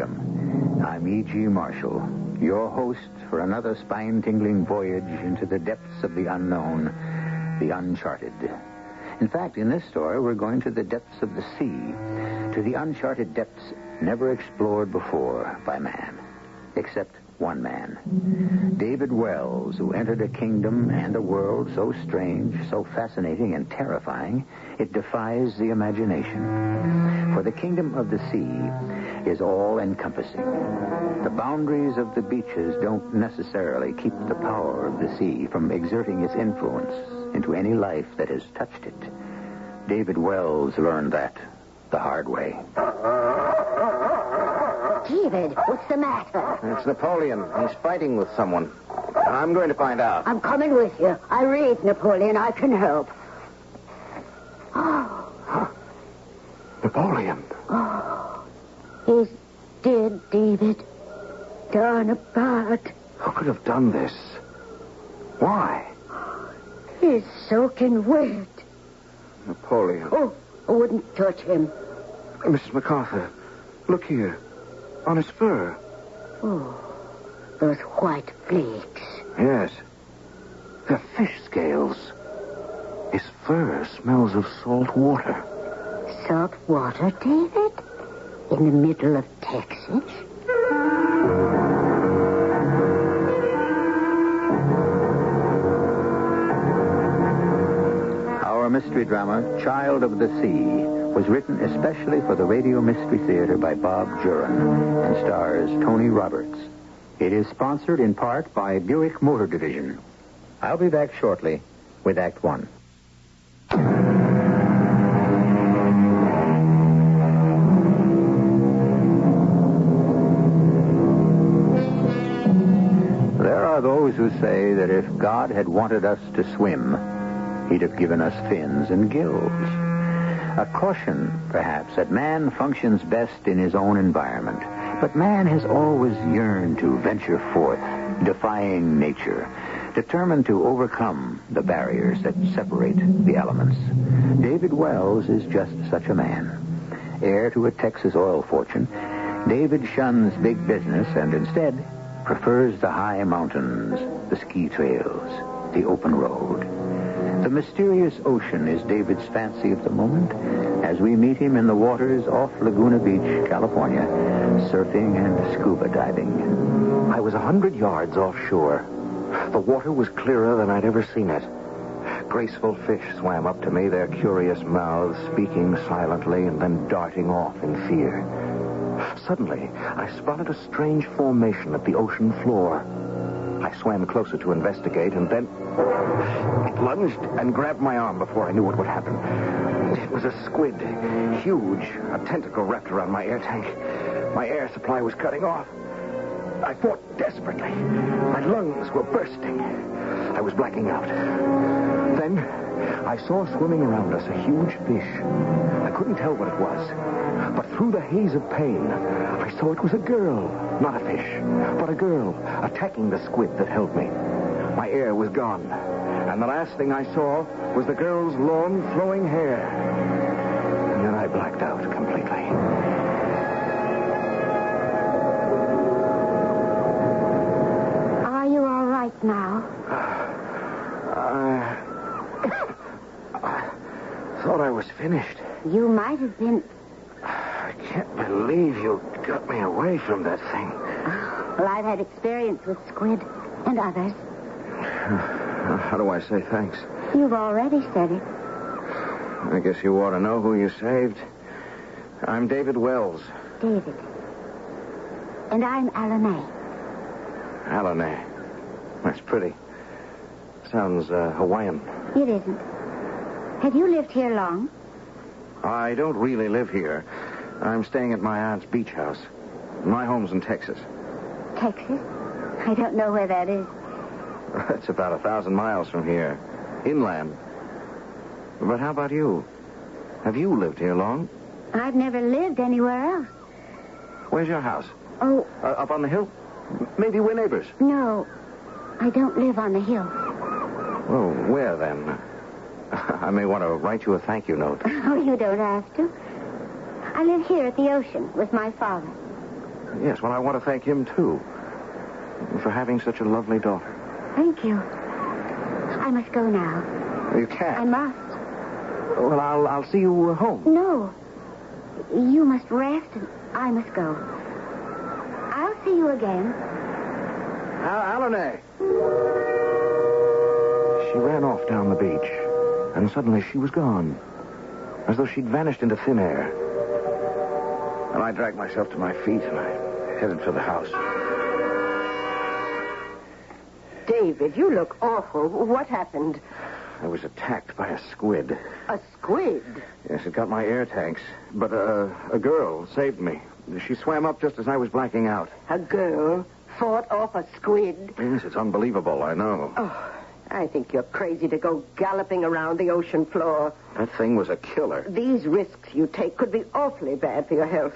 welcome. I'm E.G. Marshall, your host for another spine-tingling voyage into the depths of the unknown, the uncharted. In fact, in this story, we're going to the depths of the sea, to the uncharted depths never explored before by man, except one man, David Wells, who entered a kingdom and a world so strange, so fascinating and terrifying, it defies the imagination. For the kingdom of the sea is all-encompassing. The boundaries of the beaches don't necessarily keep the power of the sea from exerting its influence into any life that has touched it. David Wells learned that the hard way. David, what's the matter? It's Napoleon. He's fighting with someone. I'm going to find out. I'm coming with you. I read Napoleon. I can help. Napoleon. He's dead, David. Torn apart. Who could have done this? Why? He's soaking wet. Napoleon. Oh, I wouldn't touch him. Mrs. MacArthur, look here. On his fur. Oh, those white flakes. Yes. They're fish scales. His fur smells of salt water. Salt water, David? In the middle of Texas? Our mystery drama, Child of the Sea, was written especially for the Radio Mystery Theater by Bob Juran and stars Tony Roberts. It is sponsored in part by Buick Motor Division. I'll be back shortly with Act One. There are those who say that if God had wanted us to swim, he'd have given us fins and gills. A caution, perhaps, that man functions best in his own environment. But man has always yearned to venture forth, defying nature, determined to overcome the barriers that separate the elements. David Wells is just such a man. Heir to a Texas oil fortune, David shuns big business and instead prefers the high mountains, the ski trails, the open road. The mysterious ocean is David's fancy of the moment as we meet him in the waters off Laguna Beach, California, surfing and scuba diving. I was 100 yards offshore. The water was clearer than I'd ever seen it. Graceful fish swam up to me, their curious mouths speaking silently and then darting off in fear. Suddenly, I spotted a strange formation at the ocean floor. I swam closer to investigate, and then it lunged and grabbed my arm before I knew what would happen. It was a squid, huge, a tentacle wrapped around my air tank. My air supply was cutting off. I fought desperately. My lungs were bursting. I was blacking out. Then I saw swimming around us a huge fish. I couldn't tell what it was, but through the haze of pain, I saw it was a girl, not a fish, but a girl attacking the squid that held me. My air was gone, and the last thing I saw was the girl's long, flowing hair. And then I blacked out completely. Are you all right now? I thought I was finished. You might have been... I can't believe you got me away from that thing. Well, I've had experience with squid and others. How do I say thanks? You've already said it. I guess you ought to know who you saved. I'm David Wells. David. And I'm Alanay. Alanay. That's pretty. Sounds Hawaiian. It isn't. Have you lived here long? I don't really live here. I'm staying at my aunt's beach house. My home's in Texas. Texas? I don't know where that is. It's about 1,000 miles from here. Inland. But how about you? Have you lived here long? I've never lived anywhere else. Where's your house? Oh, Up on the hill? Maybe we're neighbors. no. I don't live on the hill. Well, where then? I may want to write you a thank you note. Oh, you don't have to. I live here at the ocean with my father. Yes, well, I want to thank him, too, for having such a lovely daughter. Thank you. I must go now. You can't. I must. Well, I'll see you home. No. You must rest, and I must go. I'll see you again. Alana. She ran off down the beach, and suddenly she was gone, as though she'd vanished into thin air. And I dragged myself to my feet, and I headed for the house. David, you look awful. What happened? I was attacked by a squid. A squid? Yes, it got my air tanks. But a girl saved me. She swam up just as I was blacking out. A girl fought off a squid? Yes, it's unbelievable, I know. Oh, I think you're crazy to go galloping around the ocean floor. That thing was a killer. These risks you take could be awfully bad for your health.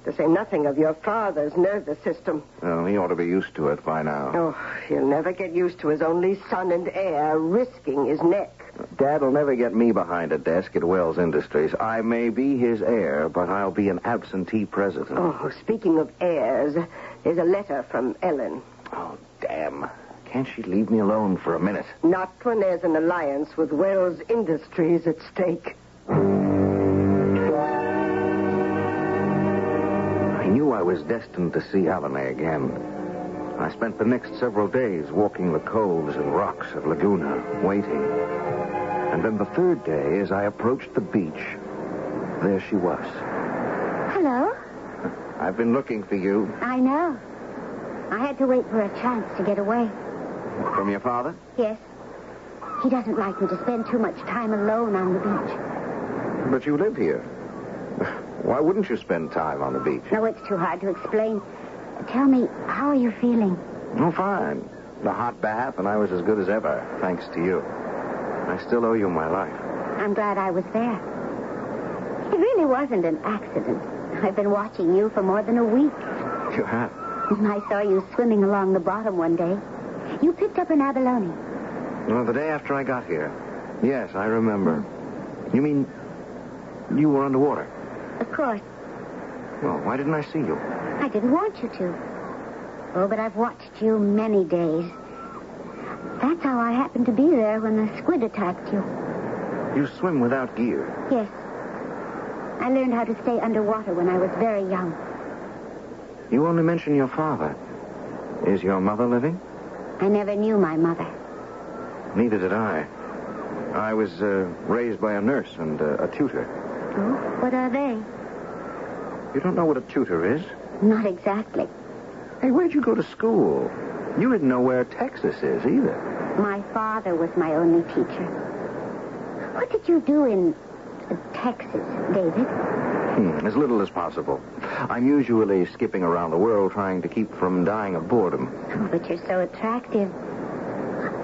To say nothing of your father's nervous system. Well, he ought to be used to it by now. Oh, he'll never get used to his only son and heir risking his neck. Dad will never get me behind a desk at Wells Industries. I may be his heir, but I'll be an absentee president. Oh, speaking of heirs, there's a letter from Ellen. Oh, damn. Can't she leave me alone for a minute? Not when there's an alliance with Wells Industries at stake. I knew I was destined to see Alana again. I spent the next several days walking the coves and rocks of Laguna, waiting. And then the third day, as I approached the beach, there she was. Hello? I've been looking for you. I know. I had to wait for a chance to get away. From your father? Yes. He doesn't like me to spend too much time alone on the beach. But you live here. Why wouldn't you spend time on the beach? No, it's too hard to explain. Tell me, how are you feeling? Oh, fine. The hot bath, and I was as good as ever, thanks to you. I still owe you my life. I'm glad I was there. It really wasn't an accident. I've been watching you for more than a week. You have? I saw you swimming along the bottom one day. You picked up an abalone. Well, the day after I got here. Yes, I remember. You mean you were underwater? Of course. Well, why didn't I see you? I didn't want you to. Oh, but I've watched you many days. That's how I happened to be there when the squid attacked you. You swim without gear. Yes. I learned how to stay underwater when I was very young. You only mention your father. Is your mother living? I never knew my mother. Neither did I. I was raised by a nurse and a tutor. Oh, what are they? You don't know what a tutor is? Not exactly. Hey, where'd you go to school? You didn't know where Texas is, either. My father was my only teacher. What did you do in Texas, David? As little as possible. I'm usually skipping around the world trying to keep from dying of boredom. Oh, but you're so attractive.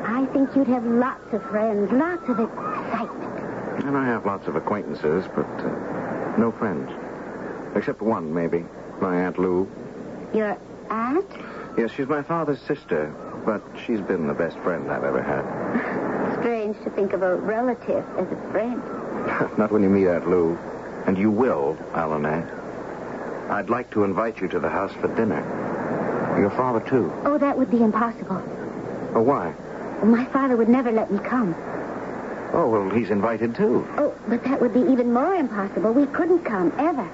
I think you'd have lots of friends, lots of excitement. And I have lots of acquaintances, but no friends. Except one, maybe. My Aunt Lou. Your aunt? Yes, she's my father's sister, but she's been the best friend I've ever had. Strange to think of a relative as a friend. Not when you meet Aunt Lou. And you will, Alana. I'd like to invite you to the house for dinner. Your father, too. Oh, that would be impossible. Oh, why? My father would never let me come. Oh, well, he's invited, too. Oh, but that would be even more impossible. We couldn't come, ever.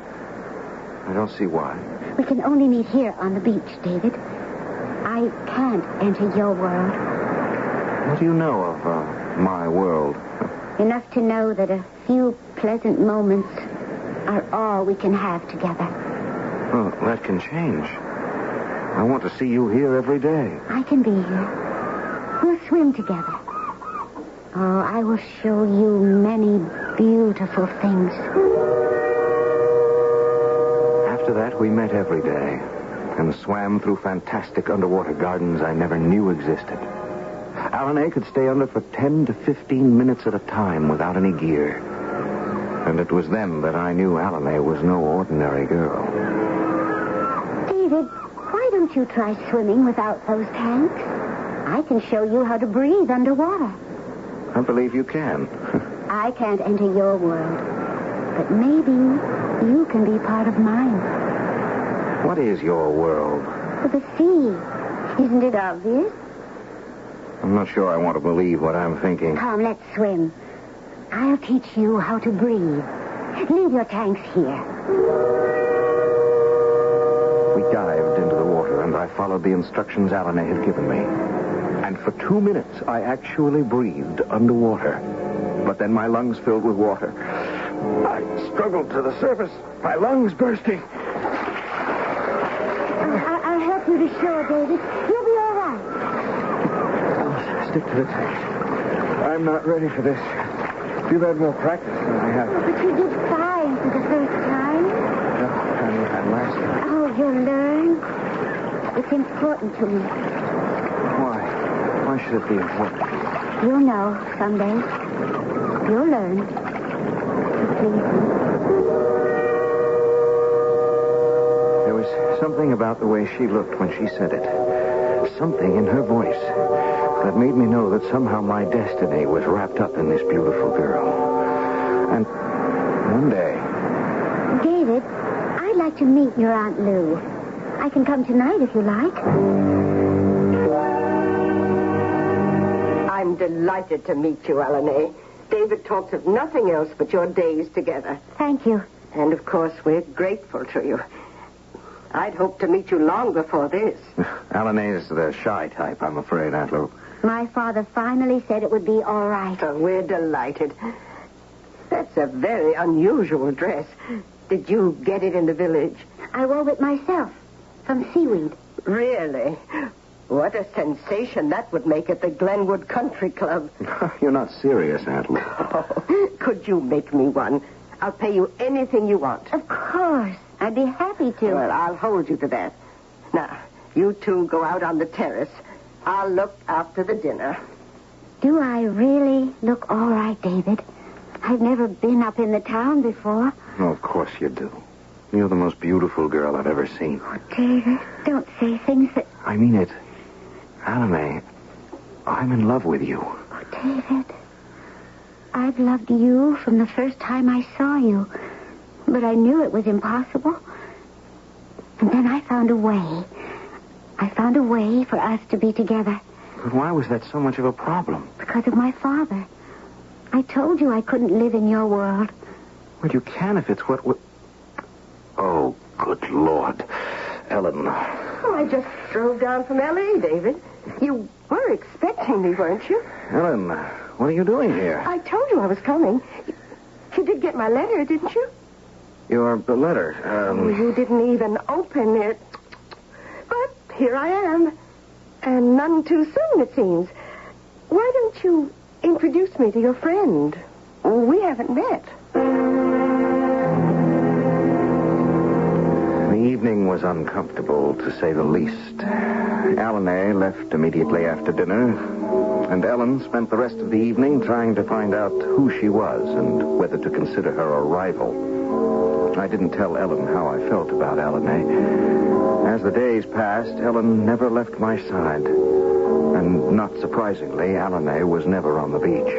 I don't see why. We can only meet here on the beach, David. I can't enter your world. What do you know of my world? Enough to know that a few pleasant moments are all we can have together. Well, that can change. I want to see you here every day. I can be here. We'll swim together. Oh, I will show you many beautiful things. After that, we met every day and swam through fantastic underwater gardens I never knew existed. Alana could stay under for 10 to 15 minutes at a time without any gear. And it was then that I knew Alana was no ordinary girl. David, why don't you try swimming without those tanks? I can show you how to breathe underwater. I believe you can. I can't enter your world, but maybe you can be part of mine. What is your world? The sea. Isn't it obvious? I'm not sure I want to believe what I'm thinking. Come, let's swim. I'll teach you how to breathe. Leave your tanks here. We dived into the water, and I followed the instructions Alanay had given me. And for 2 minutes, I actually breathed underwater. But then my lungs filled with water. I struggled to the surface, my lungs bursting. I'll help you to shore, David. You'll be all right. I'll stick to the tank. I'm not ready for this. You've had more practice than I have. But you did fine for the first time. No, I'm last time. Oh, you'll learn. It's important to me. Why? Why should it be important to you? You'll know someday. You'll learn. Please. There was something about the way she looked when she said it. Something in her voice that made me know that somehow my destiny was wrapped up in this beautiful girl. And one day... David, I'd like to meet your Aunt Lou. I can come tonight if you like. I'm delighted to meet you, Alanay. David talks of nothing else but your days together. Thank you. And, of course, we're grateful to you. I'd hoped to meet you long before this. Alanay's the shy type, I'm afraid, Aunt Lou. My father finally said it would be all right. Oh, we're delighted. That's a very unusual dress. Did you get it in the village? I wove it myself from seaweed. Really? What a sensation that would make at the Glenwood Country Club. You're not serious, Aunt Lou. Oh, could you make me one? I'll pay you anything you want. Of course. I'd be happy to. Well, I'll hold you to that. Now, you two go out on the terrace. I'll look after the dinner. Do I really look all right, David? I've never been up in the town before. Oh, of course you do. You're the most beautiful girl I've ever seen. Oh, David, don't say things that... I mean it. Alanay, I'm in love with you. Oh, David, I've loved you from the first time I saw you. But I knew it was impossible. And then I found a way. I found a way for us to be together. But why was that so much of a problem? Because of my father. I told you I couldn't live in your world. Well, you can if it's what... Oh, good Lord. Ellen. Oh, I just drove down from L.A., David. You were expecting me, weren't you? Ellen, what are you doing here? I told you I was coming. You did get my letter, didn't you? Your letter. Oh, you didn't even open it. But here I am. And none too soon, it seems. Why don't you introduce me to your friend? We haven't met. The evening was uncomfortable, to say the least. Alanay left immediately after dinner, and Ellen spent the rest of the evening trying to find out who she was and whether to consider her a rival. I didn't tell Ellen how I felt about Alanay. As the days passed, Ellen never left my side. And not surprisingly, Alanay was never on the beach.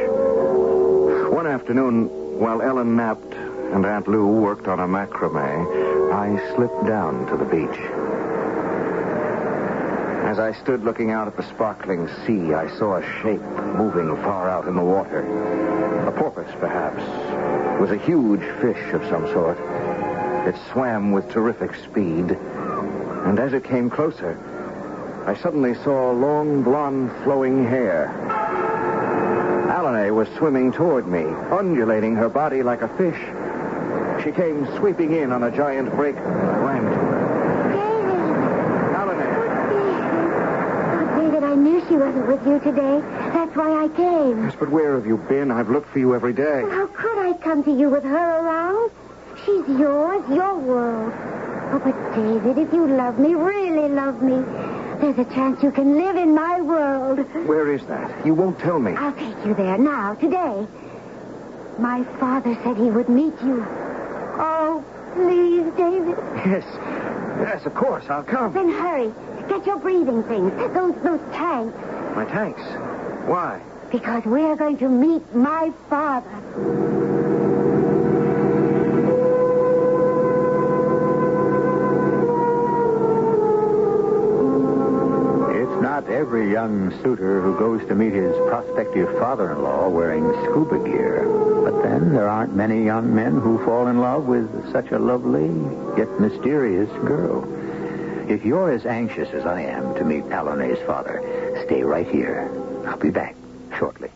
One afternoon, while Ellen napped and Aunt Lou worked on a macrame, I slipped down to the beach. As I stood looking out at the sparkling sea, I saw a shape moving far out in the water. A porpoise, perhaps. It was a huge fish of some sort. It swam with terrific speed. And as it came closer, I suddenly saw long, blonde, flowing hair. Alanay was swimming toward me, undulating her body like a fish. She came sweeping in on a giant breaker. I ran to her. David! Alanay! Oh, David, I knew she wasn't with you today. That's why I came. Yes, but where have you been? I've looked for you every day. Well, how could I come to you with her around? She's yours, your world. Oh, but David, if you love me, really love me, there's a chance you can live in my world. Where is that? You won't tell me. I'll take you there now, today. My father said he would meet you. Oh, please, David. Yes, of course, I'll come. Then hurry. Get your breathing things. Those tanks. My tanks? Why? Because we're going to meet my father. every young suitor who goes to meet his prospective father-in-law wearing scuba gear. But then there aren't many young men who fall in love with such a lovely yet mysterious girl. If you're as anxious as I am to meet Alonay's father, stay right here. I'll be back shortly.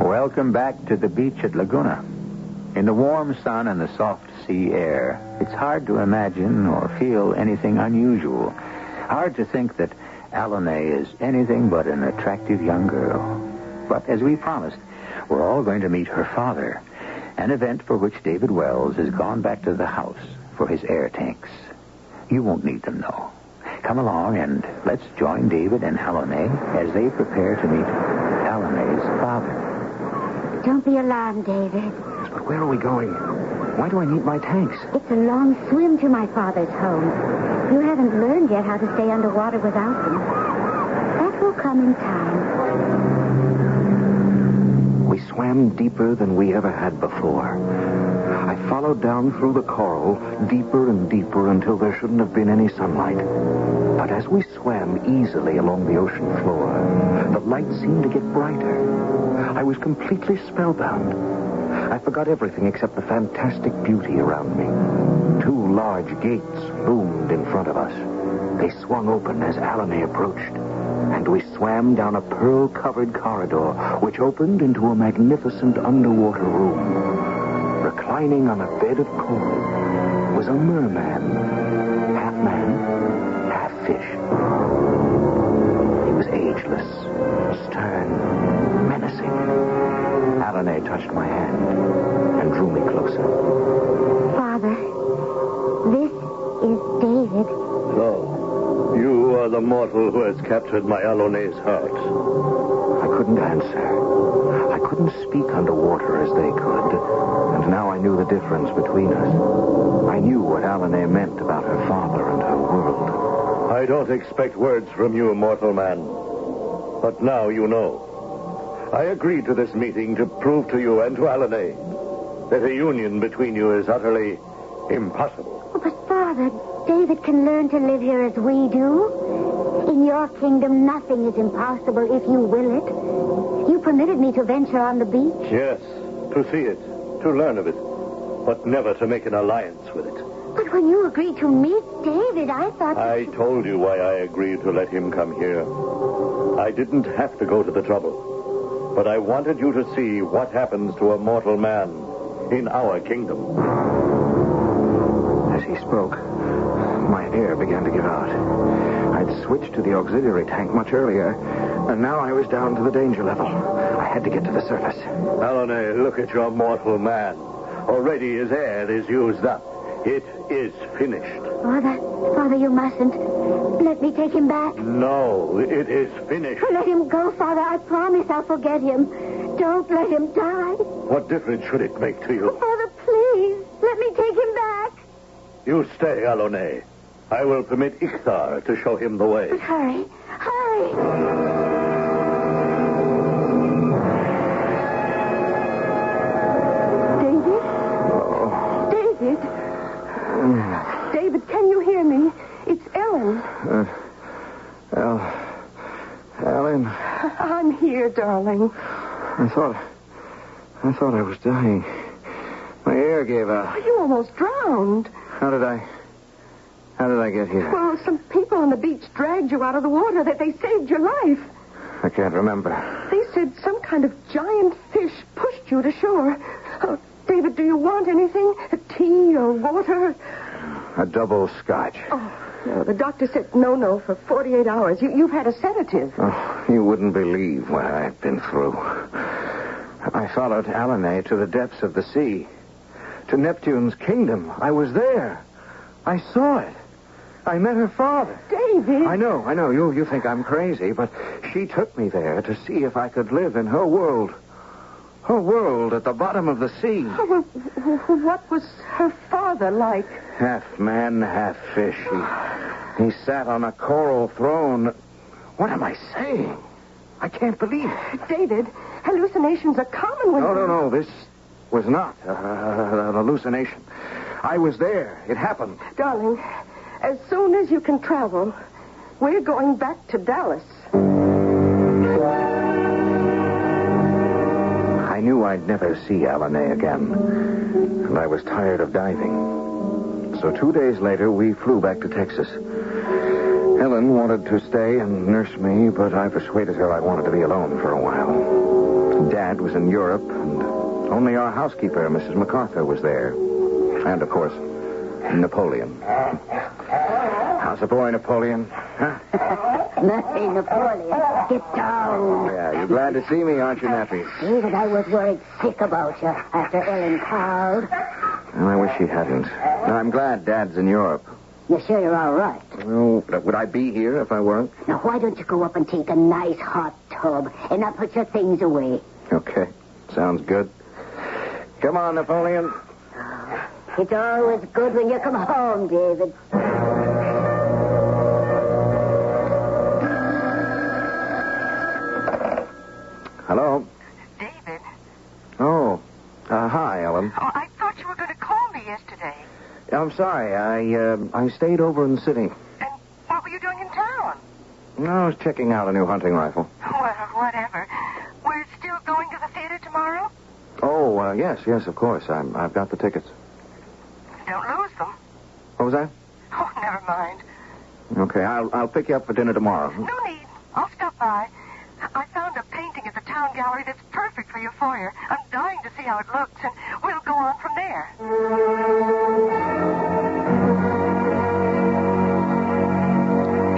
Welcome back to the beach at Laguna. In the warm sun and the soft sea air, it's hard to imagine or feel anything unusual. Hard to think that Alonay is anything but an attractive young girl. But as we promised, we're all going to meet her father, an event for which David Wells has gone back to the house for his air tanks. You won't need them, though. Come along and let's join David and Alonay as they prepare to meet Alonay's father. Don't be alarmed, David. But where are we going? Why do I need my tanks? It's a long swim to my father's home. You haven't learned yet how to stay underwater without them. That will come in time. We swam deeper than we ever had before. I followed down through the coral, deeper and deeper until there shouldn't have been any sunlight. But as we swam easily along the ocean floor, the light seemed to get brighter. I was completely spellbound. I forgot everything except the fantastic beauty around me. 2 large gates loomed in front of us. They swung open as Alonay approached, and we swam down a pearl-covered corridor which opened into a magnificent underwater room. Reclining on a bed of coral was a merman, half man, half fish. He was ageless, stern, menacing. Alonay touched my hand and drew me closer. Father, this is David. So, you are the mortal who has captured my Alonay's heart. I couldn't answer. I couldn't speak underwater as they could, and now I knew the difference between us. I knew what Alonay meant about her father and her world. I don't expect words from you, mortal man. But now you know. I agreed to this meeting to prove to you and to Alonay that a union between you is utterly impossible. Oh, but, Father, David can learn to live here as we do. In your kingdom, nothing is impossible if you will it. You permitted me to venture on the beach. Yes, to see it, to learn of it, but never to make an alliance with it. But when you agreed to meet David, I thought... I told you why I agreed to let him come here. I didn't have to go to the trouble. But I wanted you to see what happens to a mortal man in our kingdom. As he spoke, my air began to give out. I'd switched to the auxiliary tank much earlier, and now I was down to the danger level. I had to get to the surface. Alonay, look at your mortal man. Already his air is used up. It is finished. Father, you mustn't. Let me take him back. No, it is finished. Let him go, Father. I promise I'll forget him. Don't let him die. What difference should it make to you? Father, please, let me take him back. You stay, Alonay. I will permit Ikhtar to show him the way. But hurry. David? Oh. David? David, can you hear me? It's Ellen. Ellen. I'm here, darling. I thought I was dying. My air gave out. You almost drowned. How did I get here? Well, some people on the beach dragged you out of the water. That they saved your life. I can't remember. They said some kind of giant fish pushed you to shore. Oh, David, do you want anything? A tea or water? A double scotch. Oh, no, the doctor said no for 48 hours. You've had a sedative. Oh, you wouldn't believe what I've been through. I followed Alonay to the depths of the sea. To Neptune's kingdom. I was there. I saw it. I met her father. David! I know. You think I'm crazy, but she took me there to see if I could live in her world. Her world at the bottom of the sea. Oh, well, what was her father like? Half man, half fish. He sat on a coral throne. What am I saying? I can't believe it. David, hallucinations are common when... No. This was not an hallucination. I was there. It happened. Darling, as soon as you can travel, we're going back to Dallas. I knew I'd never see Alanay again, and I was tired of diving. So 2 days later, we flew back to Texas. Helen wanted to stay and nurse me, but I persuaded her I wanted to be alone for a while. Dad was in Europe, and only our housekeeper, Mrs. MacArthur, was there. And, of course, Napoleon. How's the boy, Napoleon? Huh? Nothing, Napoleon. Get down. Yeah, you're glad to see me, aren't you, Nappy? David, I was worried sick about you after Ellen called. Well, I wish she hadn't. I'm glad Dad's in Europe. You sure you're all right? Well, would I be here if I weren't? Now, why don't you go up and take a nice hot tub and not put your things away? Okay. Sounds good. Come on, Napoleon. It's always good when you come home, David. Hello? David? Oh. Hi, Ellen. Oh, I thought you were going to call me yesterday. I'm sorry. I stayed over in the city. And what were you doing in town? No, I was checking out a new hunting rifle. Well, whatever. We're still going to the theater tomorrow? Oh, yes, of course. I've got the tickets. Don't lose them. What was that? Oh, never mind. Okay, I'll pick you up for dinner tomorrow. No need. I'll stop by. I found a painting at the town gallery that's perfect for your foyer. I'm dying to see how it looks, and we'll go on from there.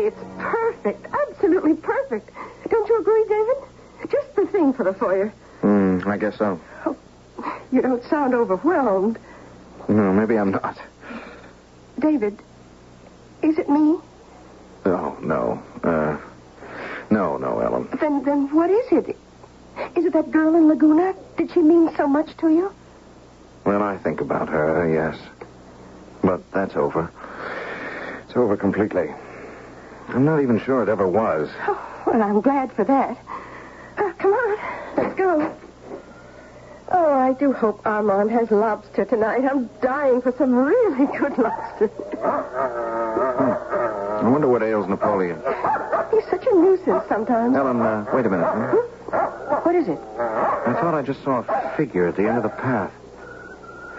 It's perfect. Absolutely perfect. Don't you agree, David? Just the thing for the foyer. I guess so. Oh, you don't sound overwhelmed. No, maybe I'm not. David, is it me? Oh, no. No, Ellen. Then what is it? Is it that girl in Laguna? Did she mean so much to you? Well, I think about her, yes. But that's over. It's over completely. I'm not even sure it ever was. Oh, well, I'm glad for that. Come on, let's go. Oh, I do hope Armand has lobster tonight. I'm dying for some really good lobster. I wonder what ails Napoleon. He's such a nuisance sometimes. Ellen, wait a minute. What is it? I thought I just saw a figure at the end of the path.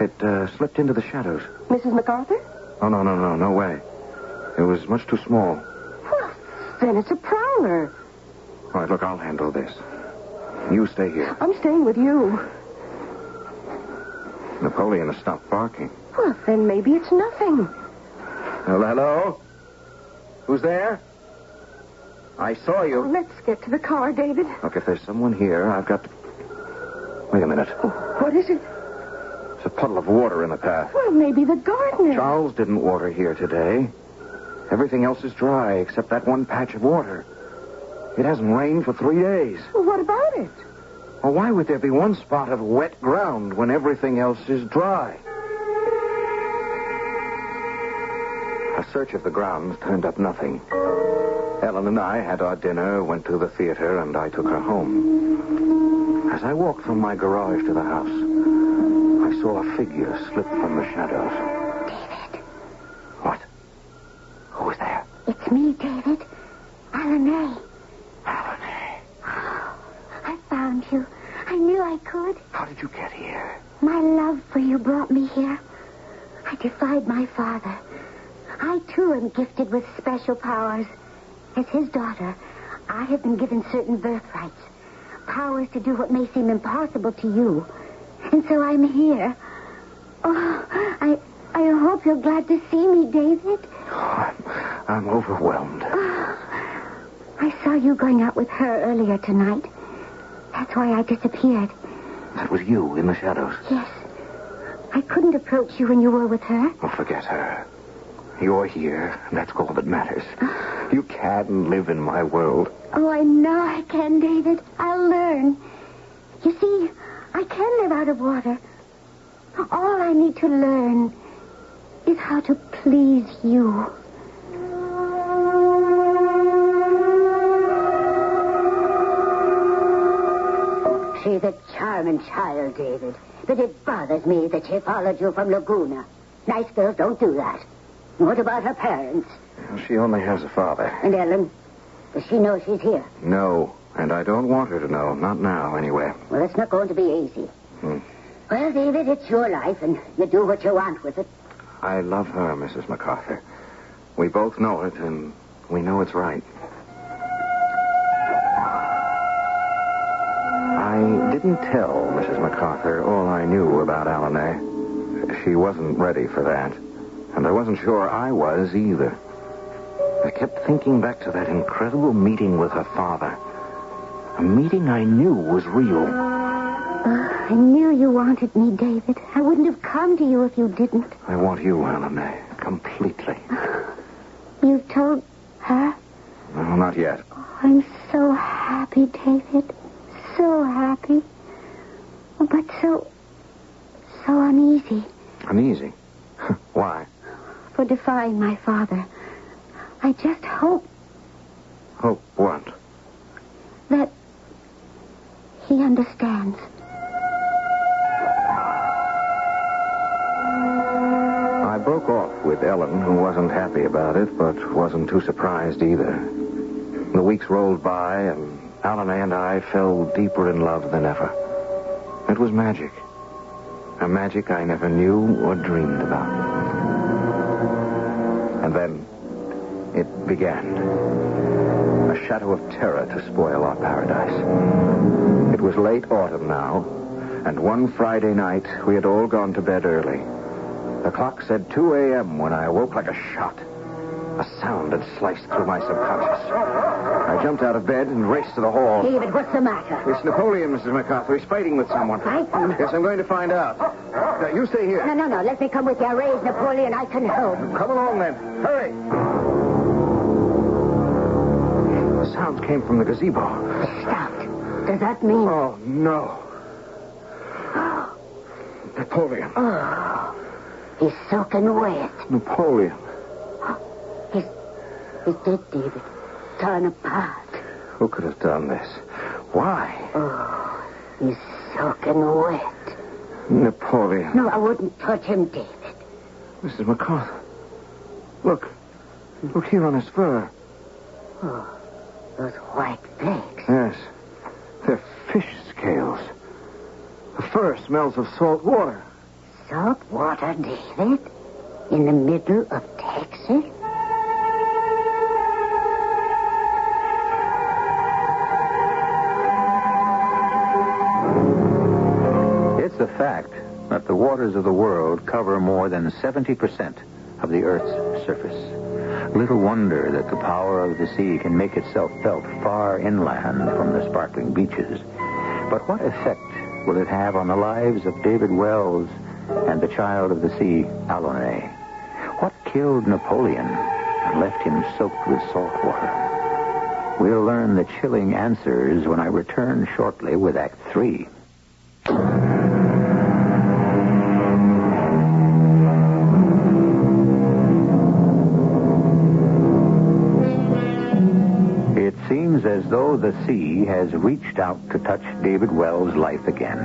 It slipped into the shadows. Mrs. MacArthur? Oh, no way. It was much too small. Well, then it's a prowler. All right, look, I'll handle this. You stay here. I'm staying with you. Napoleon has stopped barking. Well, then maybe it's nothing. Hello? Who's there? I saw you. Let's get to the car, David. Look, if there's someone here, I've got to... Wait a minute. What is it? It's a puddle of water in the path. Well, maybe the gardener. Charles didn't water here today. Everything else is dry except that one patch of water. It hasn't rained for 3 days. Well, what about it? Well, why would there be one spot of wet ground when everything else is dry? A search of the grounds turned up nothing. Ellen and I had our dinner, went to the theater, and I took her home. As I walked from my garage to the house, I saw a figure slip from the shadows. David. What? Who was there? It's me, David. Alanay. Alanay. I found you. I knew I could. How did you get here? My love for you brought me here. I defied my father. I, too, am gifted with special powers. As his daughter, I have been given certain birthrights. Powers to do what may seem impossible to you. And so I'm here. Oh, I hope you're glad to see me, David. Oh, I'm overwhelmed. I saw you going out with her earlier tonight. That's why I disappeared. That was you in the shadows? Yes. I couldn't approach you when you were with her. Oh, forget her. You're here, and that's all that matters. You can live in my world. Oh, I know I can, David. I'll learn. You see, I can live out of water. All I need to learn is how to please you. She charming child, David. But it bothers me that she followed you from Laguna. Nice girls don't do that. What about her parents? Well, she only has a father. And Ellen? Does she know she's here? No, and I don't want her to know. Not now, anyway. Well, it's not going to be easy. Well, David, it's your life, and you do what you want with it. I love her, Mrs. MacArthur. We both know it, and we know it's right. I didn't tell Mrs. MacArthur all I knew about Alanay. She wasn't ready for that. And I wasn't sure I was either. I kept thinking back to that incredible meeting with her father. A meeting I knew was real. I knew you wanted me, David. I wouldn't have come to you if you didn't. I want you, Alanay, completely. You've told her? No, not yet. Oh, I'm so happy, David. So happy. But so uneasy. Uneasy? Why? For defying my father. I just hope Hope what? that he understands. I broke off with Ellen, who wasn't happy about it, but wasn't too surprised either. The weeks rolled by, and Alanay and I fell deeper in love than ever. It was magic. A magic I never knew or dreamed about. And then it began. A shadow of terror to spoil our paradise. It was late autumn now, and one Friday night we had all gone to bed early. The clock said 2 a.m. when I awoke like a shot. A sound had sliced through my subconscious. I jumped out of bed and raced to the hall. David, what's the matter? It's Napoleon, Mrs. MacArthur. He's fighting with someone. Fighting? Yes, I'm going to find out. Now, you stay here. No. Let me come with you. I raised Napoleon. I can help. Come along, then. Hurry. The sounds came from the gazebo. It stopped. Does that mean... Oh, no. Napoleon. Oh, he's soaking wet. Napoleon. He's dead, David. Torn apart. Who could have done this? Why? Oh, he's soaking wet. Napoleon. No, I wouldn't touch him, David. Mrs. MacArthur. Look. Look here on his fur. Oh, those white flakes. Yes. They're fish scales. The fur smells of salt water. Salt water, David? In the middle of Texas? It's a fact that the waters of the world cover more than 70% of the Earth's surface. Little wonder that the power of the sea can make itself felt far inland from the sparkling beaches. But what effect will it have on the lives of David Wells and the child of the sea, Alanay? What killed Napoleon and left him soaked with salt water? We'll learn the chilling answers when I return shortly with Act 3. It seems as though the sea has reached out to touch David Wells' life again.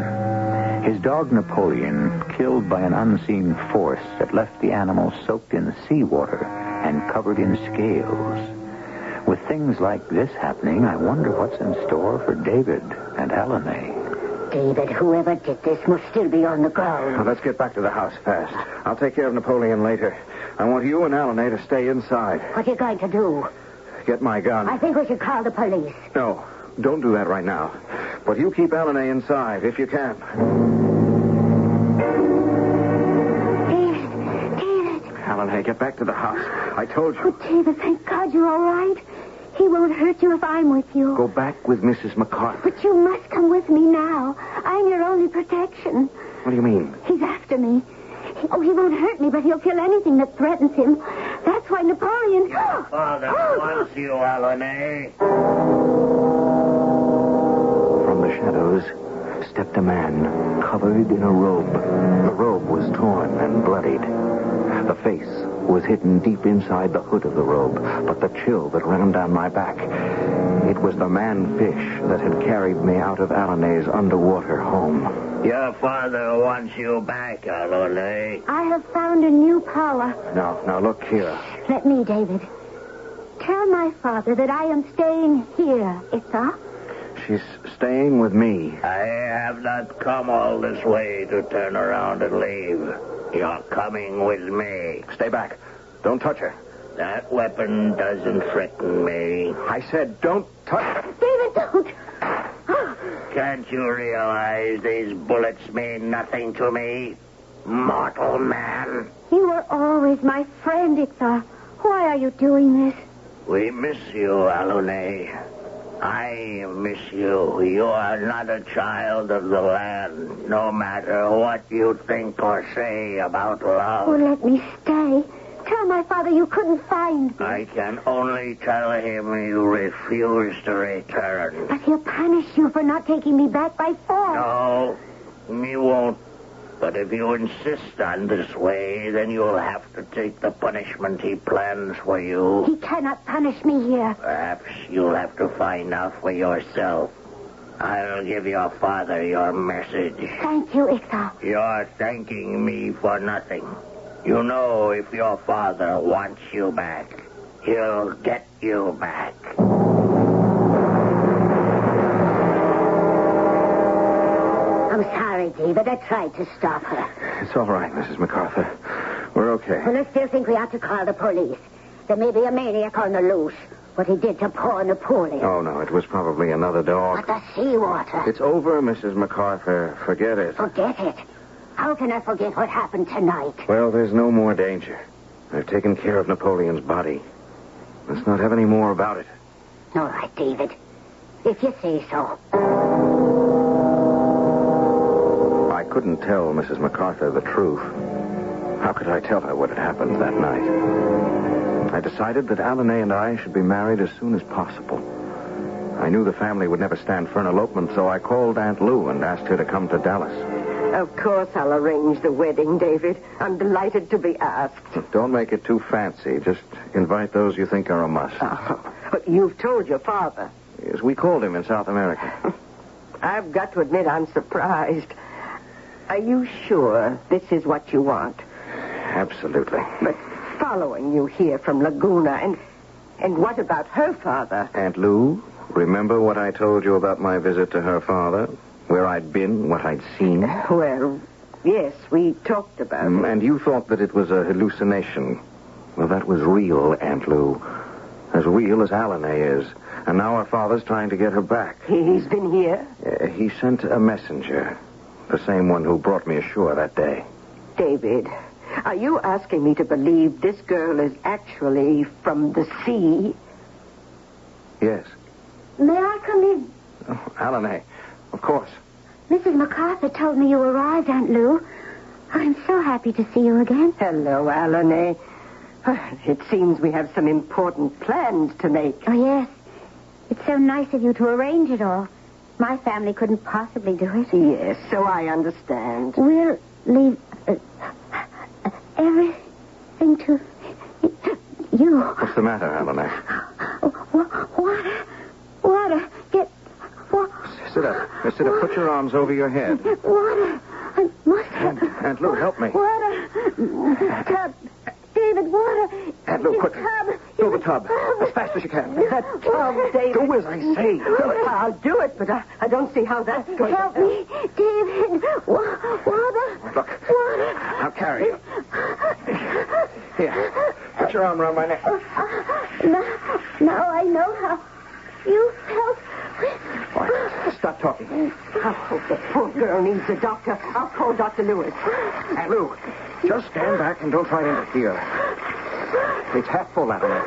His dog Napoleon, killed by an unseen force that left the animal soaked in seawater and covered in scales. With things like this happening, I wonder what's in store for David and Alanay. David, whoever did this must still be on the ground. Now, let's get back to the house fast. I'll take care of Napoleon later. I want you and Alanay to stay inside. What are you going to do? Get my gun. I think we should call the police. No, don't do that right now. But you keep Alanay inside, if you can. David. Alanay, get back to the house. I told Oh, you. David, thank God you're all right. He won't hurt you if I'm with you. Go back with Mrs. MacArthur. But you must come with me now. I'm your only protection. What do you mean? He's after me. He won't hurt me, but he'll kill anything that threatens him. That's why Napoleon... Father wants you, Alanay. From the shadows stepped a man covered in a robe. The robe was torn and bloodied. The face was hidden deep inside the hood of the robe, but the chill that ran down my back It was the man-fish that had carried me out of Alanay's underwater home. Your father wants you back, Alone. I have found a new power. Now look here. Let me, David. Tell my father that I am staying here, Itza. She's staying with me. I have not come all this way to turn around and leave. You're coming with me. Stay back. Don't touch her. That weapon doesn't threaten me. I said don't touch her. David, don't. Can't you realize these bullets mean nothing to me? Mortal man. You were always my friend, Itza. Why are you doing this? We miss you, Alone. I miss you. You are not a child of the land, no matter what you think or say about love. Oh, let me stay. Tell my father you couldn't find me. I can only tell him you refuse to return. But he'll punish you for not taking me back by force. No, he won't. But if you insist on this way, then you'll have to take the punishment he plans for you. He cannot punish me here. Perhaps you'll have to find out for yourself. I'll give your father your message. Thank you, Itza. You're thanking me for nothing. You know, if your father wants you back, he'll get you back. I'm sorry, David. I tried to stop her. It's all right, Mrs. MacArthur. We're okay. Well, I still think we ought to call the police. There may be a maniac on the loose. What he did to poor Napoleon. Oh, no, it was probably another dog. But the seawater. It's over, Mrs. MacArthur. Forget it. Forget it. How can I forget what happened tonight? Well, there's no more danger. I've taken care of Napoleon's body. Let's not have any more about it. All right, David. If you say so. I couldn't tell Mrs. MacArthur the truth. How could I tell her what had happened that night? I decided that Alanay and I should be married as soon as possible. I knew the family would never stand for an elopement, so I called Aunt Lou and asked her to come to Dallas. Of course I'll arrange the wedding, David. I'm delighted to be asked. Don't make it too fancy. Just invite those you think are a must. Oh, but you've told your father. Yes, we called him in South America. I've got to admit I'm surprised. Are you sure this is what you want? Absolutely. But following you here from Laguna, and what about her father? Aunt Lou, remember what I told you about my visit to her father? Where I'd been, what I'd seen? Well, yes, we talked about it. And you thought that it was a hallucination. Well, that was real, Aunt Lou. As real as Alanay is. And now her father's trying to get her back. He's been here? He sent a messenger. The same one who brought me ashore that day. David, are you asking me to believe this girl is actually from the sea? Yes. May I come in? Oh, Alanay, of course. Mrs. MacArthur told me you arrived, Aunt Lou. I'm so happy to see you again. Hello, Alanay. It seems we have some important plans to make. Oh, yes. It's so nice of you to arrange it all. My family couldn't possibly do it. Yes, so I understand. We'll leave everything to you. What's the matter, Alanay? Water. Get water. Sit up. Sit up. Put your arms over your head. Water. I must have... Aunt Lou, help me. Water. Tub. David, water. Aunt Lou, quick. Tub. Fill the tub. As fast as you can. That tub, David. Do as I say. I'll do it, but I don't see how that's going to Help me, David. Water. Look. Water. I'll carry you. Here. Put your arm around my neck. Now I know how you felt. All right. Stop talking. Oh, the poor girl needs a doctor. I'll call Dr. Lewis. Aunt Lou, just stand back and don't try to interfere. It's half full, Alanay.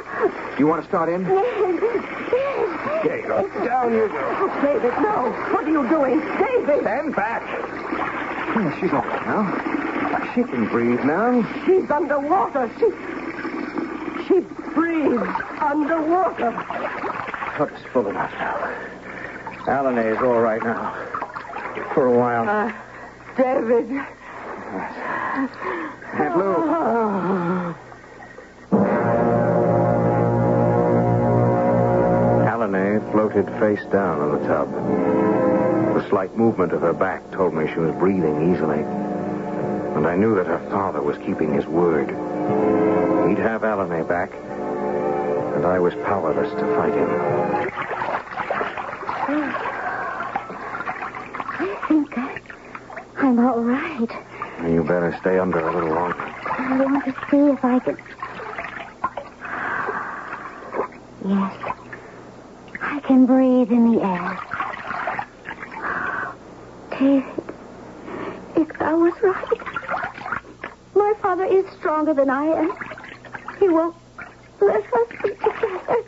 Do you want to start in? Yes. There you go. Down you go. David, no. What are you doing? David! Stand back. Oh, she's all right now. She can breathe now. She's underwater. She breathes underwater. Tub's full enough now. Alanay is all right now. For a while. David. Aunt Lou. Alanay floated face down in the tub. The slight movement of her back told me she was breathing easily. And I knew that her father was keeping his word. He'd have Alanay back, and I was powerless to fight him. I think I'm all right. You better stay under a little longer. I want to see if I can... Yes. I can breathe in the air. David, if I was right, my father is stronger than I am. He won't let us be together.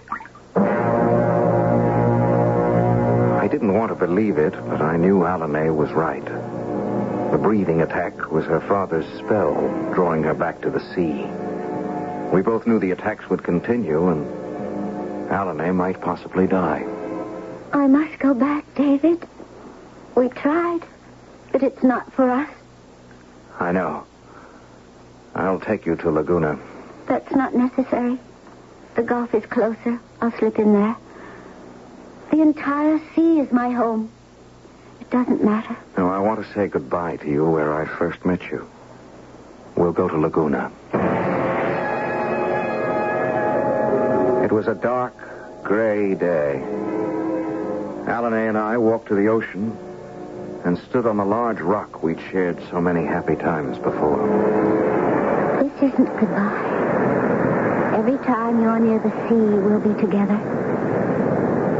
I didn't want to believe it, but I knew Alanay was right. The breathing attack was her father's spell, drawing her back to the sea. We both knew the attacks would continue, and Alanay might possibly die. I must go back, David. We tried, but it's not for us. I know. I'll take you to Laguna. That's not necessary. The Gulf is closer. I'll slip in there. The entire sea is my home. It doesn't matter. No, I want to say goodbye to you where I first met you. We'll go to Laguna. It was a dark, gray day. Alanay and I walked to the ocean and stood on the large rock we'd shared so many happy times before. This isn't goodbye. Every time you're near the sea, we'll be together.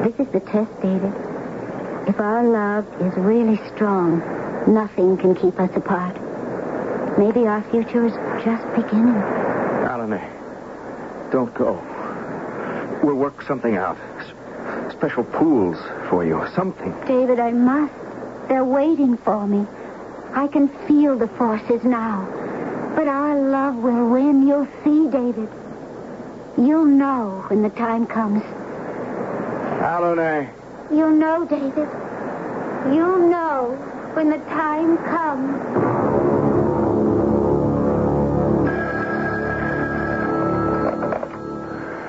This is the test, David. If our love is really strong, nothing can keep us apart. Maybe our future is just beginning. Alanay, don't go. We'll work something out. Special pools for you. Something. David, I must. They're waiting for me. I can feel the forces now. But our love will win. You'll see, David. You'll know when the time comes. Alanay. You'll know, David. You'll know when the time comes.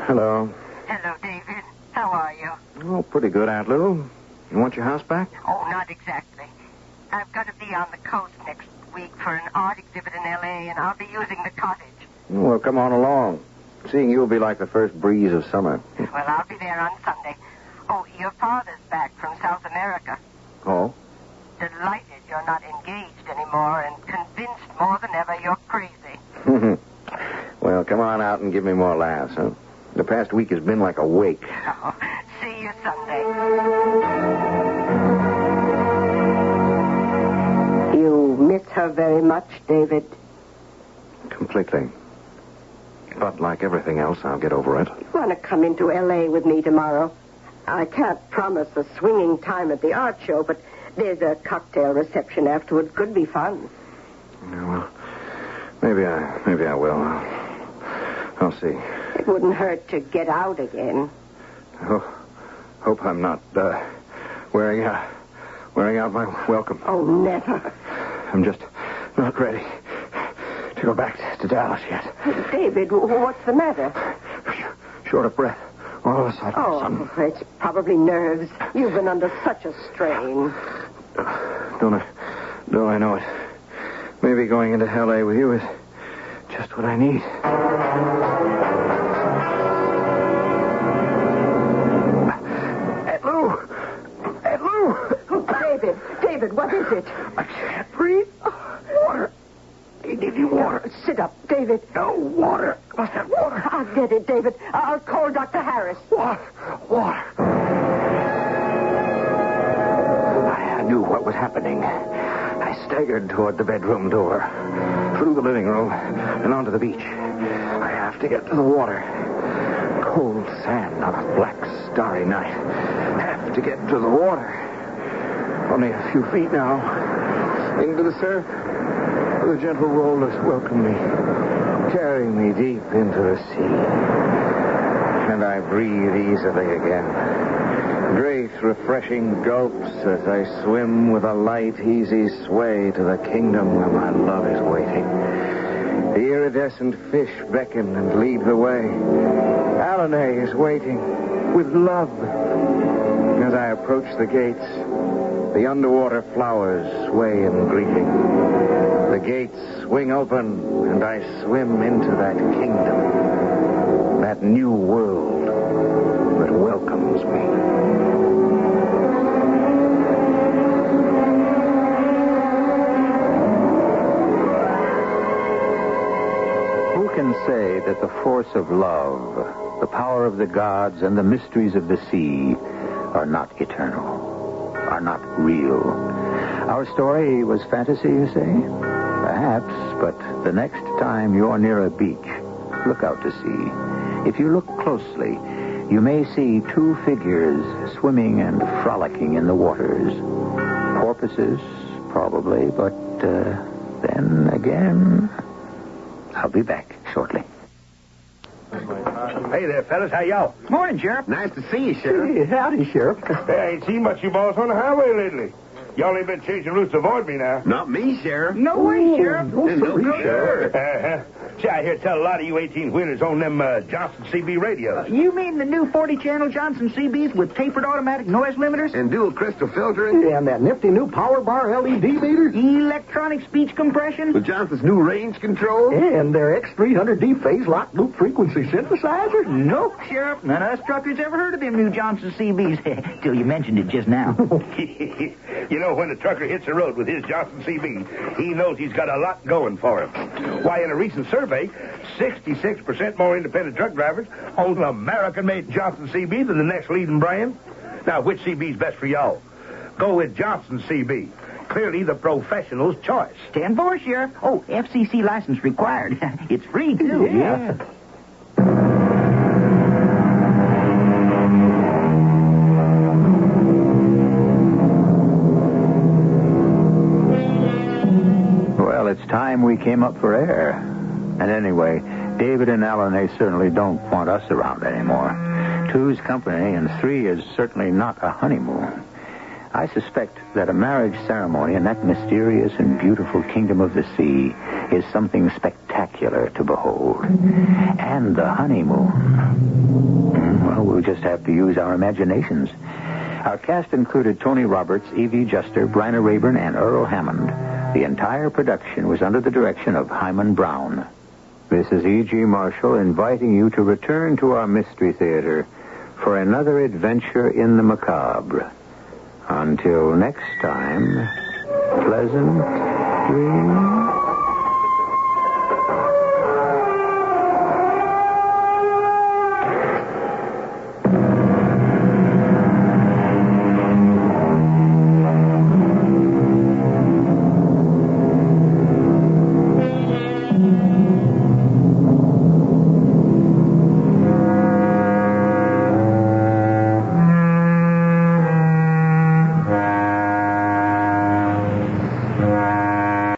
Hello. Hello, David. How are you? Oh, pretty good, Aunt Lou. You want your house back? Oh, not exactly. I've got to be on the coast next week for an art exhibit in L.A., and I'll be using the cottage. Well, come on along. Seeing you will be like the first breeze of summer. Well, I'll be there on Sunday. Oh, your father's back from South America. Oh? Delighted you're not engaged anymore and convinced more than ever you're crazy. Well, come on out and give me more laughs, huh? The past week has been like a wake. Oh, see you Sunday. You miss her very much, David? Completely. But like everything else, I'll get over it. You want to come into L.A. with me tomorrow? I can't promise a swinging time at the art show, but there's a cocktail reception afterward. Could be fun. Yeah, well, maybe I will. I'll see. It wouldn't hurt to get out again. Hope I'm not wearing out my welcome. Oh, never. I'm just not ready to go back to Dallas yet. David, what's the matter? Short of breath. All of a sudden. Oh, it's probably nerves. You've been under such a strain. Don't I know it? Maybe going into L.A. with you is just what I need. Aunt Lou! Oh, David, what is it? I can't breathe. Water. I give you water. Sit up, David. No, water. What's that water? I'll get it, David. I'll call Dr. Harris. Water. I knew what was happening. I staggered toward the bedroom door, through the living room, and onto the beach. I have to get to the water. Cold sand on a black, starry night. Have to get to the water. Only a few feet now. Into the surf. The gentle rollers welcome me, carrying me deep into the sea. And I breathe easily again. Grace refreshing gulps as I swim with a light, easy sway to the kingdom where my love is waiting. The iridescent fish beckon and lead the way. Alanay is waiting. with love. As I approach the gates, the underwater flowers sway in greeting. The gates swing open, and I swim into that kingdom, that new world that welcomes me. Who can say that the force of love, the power of the gods, and the mysteries of the sea are not eternal, are not real? Our story was fantasy, you say? Perhaps, but the next time you're near a beach, look out to sea. If you look closely, you may see two figures swimming and frolicking in the waters. Porpoises, probably, but then again, I'll be back shortly. Hey there, fellas. How y'all? Morning, Sheriff. Nice to see you, Sheriff. Hey, howdy, Sheriff. Hey, I ain't seen much of you boys on the highway lately. Y'all ain't been changing routes to avoid me now. Not me, Sheriff. No way, Sheriff. No, Sheriff. See, I hear tell a lot of you 18-wheelers on them Johnson CB radios. You mean the new 40-channel Johnson CBs with tapered automatic noise limiters? And dual crystal filtering. And that nifty new power bar LED meter? Electronic speech compression? With Johnson's new range control. And their X300D phase lock loop frequency synthesizer? Nope, Sheriff. None of us truckers ever heard of them new Johnson CBs. Till you mentioned it just now. You know, when a trucker hits the road with his Johnson CB, he knows he's got a lot going for him. Why, in a recent survey, 66% more independent truck drivers own an American-made Johnson CB than the next leading brand. Now, which CB's best for y'all? Go with Johnson CB. Clearly the professional's choice. 10-4, Sheriff. Oh, FCC license required. It's free, too. Yeah. Well, it's time we came up for air. And anyway, David and Alan, they certainly don't want us around anymore. 2's company, and 3 is certainly not a honeymoon. I suspect that a marriage ceremony in that mysterious and beautiful kingdom of the sea is something spectacular to behold. And the honeymoon. Well, we'll just have to use our imaginations. Our cast included Tony Roberts, Evie Juster, Bryna Rayburn, and Earl Hammond. The entire production was under the direction of Hyman Brown. This is E.G. Marshall inviting you to return to our Mystery Theater for another adventure in the macabre. Until next time, pleasant dreams.